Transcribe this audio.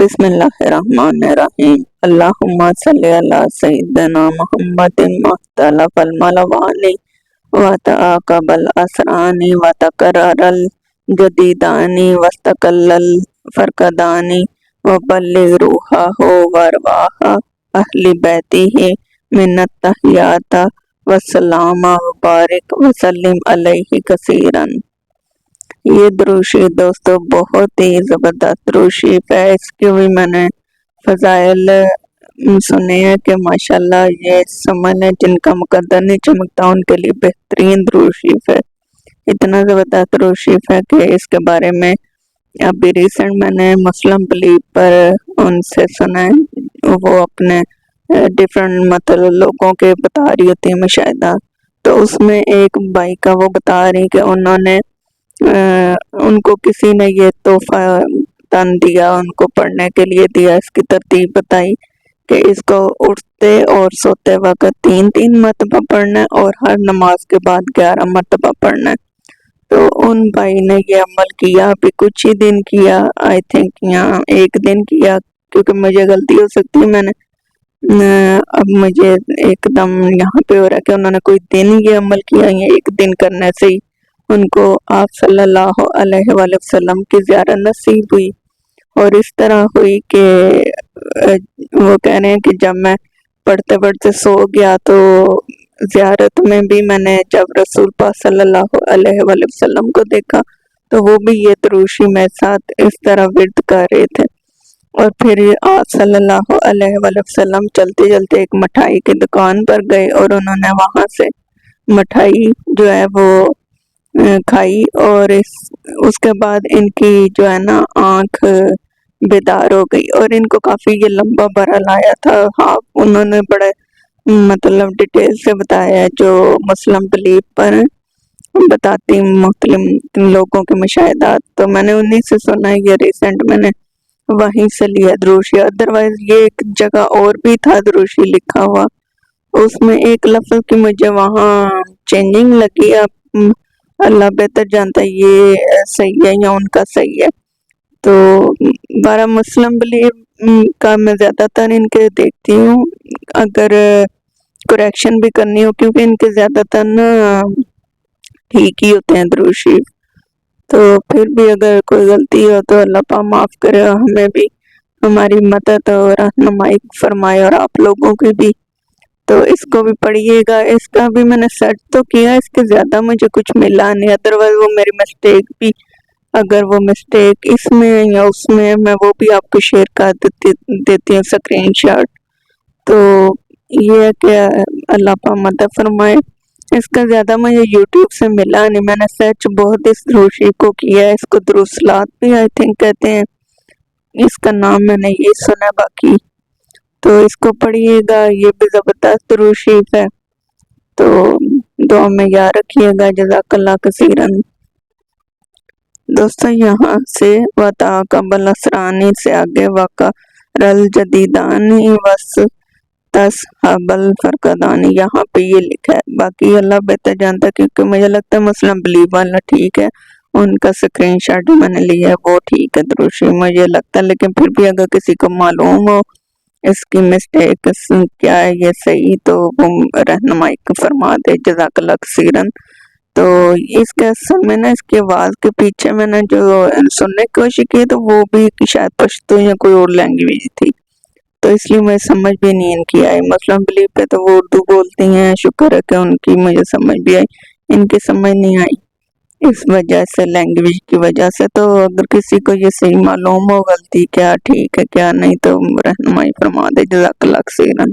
बिस्मिल्लाहिर्रहमानिर्रहीम। अल्लाहुम्मा सल्ली अला सय्यिदना मुहम्मदिन मुख्तलफल मलवानी व तअक़बल असरानी व तकर्ररल जदीदानी वस्तक़ल्लल फ़रक़दानी व बल्लिग़ रूहाहु व अरवाह अहली बैतिही मिन्नत तहियात व सलामा व बारिक व सल्लिम अलैहि कसीरन। ये द्रूशी दोस्तों बहुत ही ज़बरदस्त द्रूशी है। इसके भी मैंने फ़ज़ाइल सुने हैं कि माशाल्लाह ये समझ लें जिनका मुकद्दर नहीं चमकता उनके लिए बेहतरीन द्रूशी है। इतना ज़बरदस्त द्रूशी है कि इसके बारे में अभी रिसेंट मैंने मुस्लिम बलीव पर उनसे सुना है। वो अपने डिफरेंट मतलब लोगों के बता रही होती है मुशाहिदा, तो उसमें एक भाई का वो बता रही कि उन्होंने उनको किसी ने ये तोहफा तन दिया, उनको पढ़ने के लिए दिया। इसकी तरतीब बताई कि इसको उठते और सोते वक्त 3-3 मरतबा पढ़ना है और हर नमाज के बाद 11 मरतबा पढ़ना है। तो उन भाई ने ये अमल किया, अभी कुछ ही दिन किया, आई थिंक यहाँ 1 दिन किया, क्योंकि मुझे गलती हो सकती है। मैंने अब मुझे एकदम यहाँ पे हो रहा है कि उन्होंने कोई दिन ये अमल किया, ये 1 दिन करने से ही उनको आप सल्लल्लाहु अलैहि वसल्लम की ज़ियारत नसीब हुई। और इस तरह हुई कि वो कह रहे हैं कि जब मैं पढ़ते पढ़ते सो गया तो ज़ियारत में भी मैंने जब रसूल पाक सल्लल्लाहु अलैहि वसल्लम को देखा तो वो भी ये द्रूशी मेरे साथ इस तरह विर्द कर रहे थे। और फिर आप सल्लल्लाहु अलैहि वसल्लम चलते चलते एक मिठाई की दुकान पर गए और उन्होंने वहाँ से मिठाई जो है वो खाई। और उसके बाद इनकी जो है ना आँख बेदार हो गई और इनको काफ़ी ये लंबा बरल आया था। हाँ, उन्होंने बड़े मतलब डिटेल से बताया जो मुस्लिम बिलीव पर बताती मुस्लिम लोगों के मुशाहिदात। तो मैंने उन्हीं से सुना है, ये रिसेंट मैंने वहीं से लिया द्रूशी। अदरवाइज ये एक जगह और भी था द्रूशी लिखा हुआ, उसमें एक लफ्ज़ की मुझे वहाँ चेंजिंग लगी। अब अल्लाह बेहतर जानता है ये सही है या उनका सही है। तो 12 मुस्लिम बिलीव का मैं ज़्यादातर इनके देखती हूँ, अगर करेक्शन भी करनी हो, क्योंकि इनके ज़्यादातर ना ठीक ही होते हैं द्रूशी। तो फिर भी अगर कोई गलती हो तो अल्लाह पाक माफ़ करे, हमें भी हमारी मदद और रहनुमाई फरमाए और आप लोगों की भी। तो इसको भी पढ़िएगा। इसका भी मैंने सर्च तो किया, इसके ज़्यादा मुझे कुछ मिला नहीं। अदरवाइज वो मेरी मिस्टेक भी, अगर वो मिस्टेक इसमें या उसमें, मैं वो भी आपको शेयर कर देती हूँ स्क्रीनशॉट। तो ये है कि अल्लाह पाक मदद फरमाए। इसका ज़्यादा मुझे यूट्यूब से मिला नहीं, मैंने सर्च बहुत इस द्रूशी को किया है। इसको दुरुसलात भी आई थिंक कहते हैं, इसका नाम मैंने ये सुना बाकी। तो इसको पढ़िएगा, ये भी ज़बरदस्त द्रूशी है। तो दुआ में याद रखिएगा। जज़ाकल्लाह कसीरन। दोस्तों यहाँ से वतक़ब्बल असरानी से आगे वक़रल जदीदानी वस तस्हबल फ़रक़दानी यहाँ पे ये लिखा है। बाकी अल्लाह बेहतर जानता है, क्योंकि मुझे लगता है मुस्लिम बिलीव वाला ठीक है, उनका स्क्रीनशॉट मैंने लिया है वो ठीक है द्रूशी मुझे लगता है। लेकिन फिर भी अगर किसी को मालूम हो इसकी मिस्टेक क्या है ये सही, तो वो रहनुमाई फरमा दे। जज़ाकल्लाह कसीरन। तो इसके असल में ना इसकी आवाज़ के पीछे मैंने जो सुनने की कोशिश की तो वो भी शायद पश्तो या कोई और लैंग्वेज थी, तो इसलिए मुझे समझ भी नहीं इनकी आई। मुस्लिम बिलीव पे तो वो उर्दू बोलती हैं, शुक्र है कि उनकी मुझे समझ भी आई, इनकी समझ नहीं आई इस वजह से, लैंग्वेज की वजह से। तो अगर किसी को ये सही मालूम हो गलती क्या ठीक है क्या नहीं तो रहनुमाई फरमा दे। जज़ाकल्लाह खैरन।